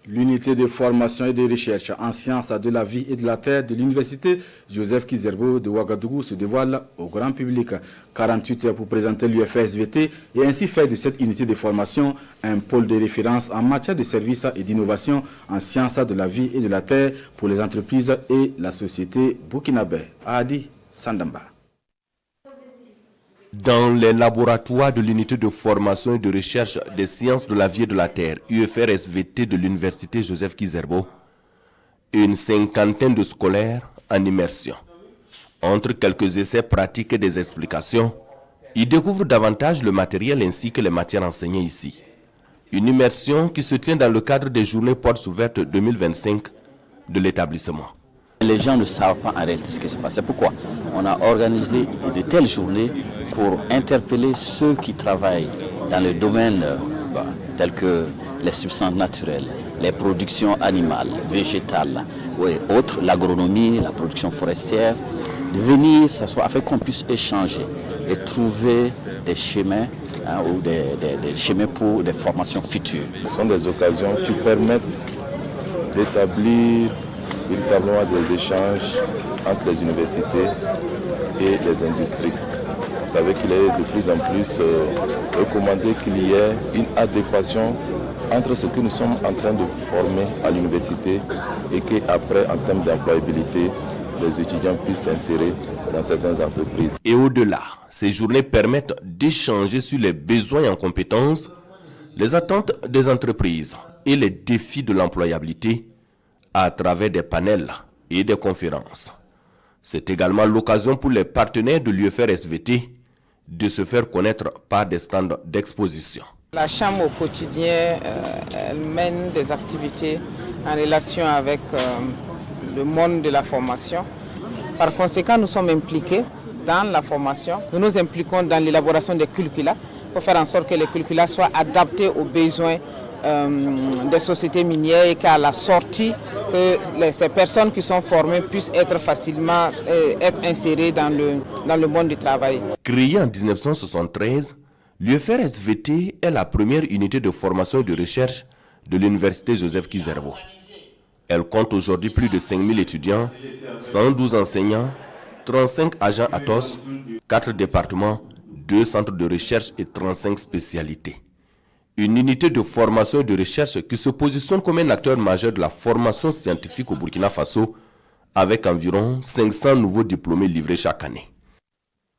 L'unité de formation et de recherche en sciences de la vie et de la terre de l'université Joseph Kizerbo de Ouagadougou se dévoile au grand public. 48 heures pour présenter l'UFR-SVT et ainsi faire de cette unité de formation un pôle de référence en matière de services et d'innovation en sciences de la vie et de la terre pour les entreprises et la société burkinabé. Adi Sandamba. Dans les laboratoires de l'unité de formation et de recherche des sciences de la vie et de la terre, UFR-SVT de l'université Joseph Kizerbo, une cinquantaine de scolaires en immersion. Entre quelques essais pratiques et des explications, ils découvrent davantage le matériel ainsi que les matières enseignées ici. Une immersion qui se tient dans le cadre des journées portes ouvertes 2025 de l'établissement. Les gens ne savent pas en réalité ce qui se passe. C'est pourquoi on a organisé de telles journées pour interpeller ceux qui travaillent dans les domaines tels que les substances naturelles, les productions animales, végétales et autres, l'agronomie, la production forestière, de venir s'asseoir afin qu'on puisse échanger et trouver des chemins ou des chemins pour des formations futures. Ce sont des occasions qui permettent d'établir véritablement des échanges entre les universités et les industries. Vous savez qu'il est de plus en plus recommandé qu'il y ait une adéquation entre ce que nous sommes en train de former à l'université et qu'après, en termes d'employabilité, les étudiants puissent s'insérer dans certaines entreprises. Et au-delà, ces journées permettent d'échanger sur les besoins en compétences, les attentes des entreprises et les défis de l'employabilité à travers des panels et des conférences. C'est également l'occasion pour les partenaires de l'UFR-SVT de se faire connaître par des stands d'exposition. La Chambre au quotidien elle mène des activités en relation avec le monde de la formation. Par conséquent, nous sommes impliqués dans la formation. Nous nous impliquons dans l'élaboration des curricula pour faire en sorte que les curricula soient adaptés aux besoins des sociétés minières et qu'à la sortie, ces personnes qui sont formées puissent être facilement insérées dans le monde du travail. Créée en 1973, l'UFR-SVT est la première unité de formation et de recherche de l'université Joseph Kizerbo. Elle compte aujourd'hui plus de 5000 étudiants, 112 enseignants, 35 agents ATOS, 4 départements, 2 centres de recherche et 35 spécialités. Une unité de formation et de recherche qui se positionne comme un acteur majeur de la formation scientifique au Burkina Faso avec environ 500 nouveaux diplômés livrés chaque année.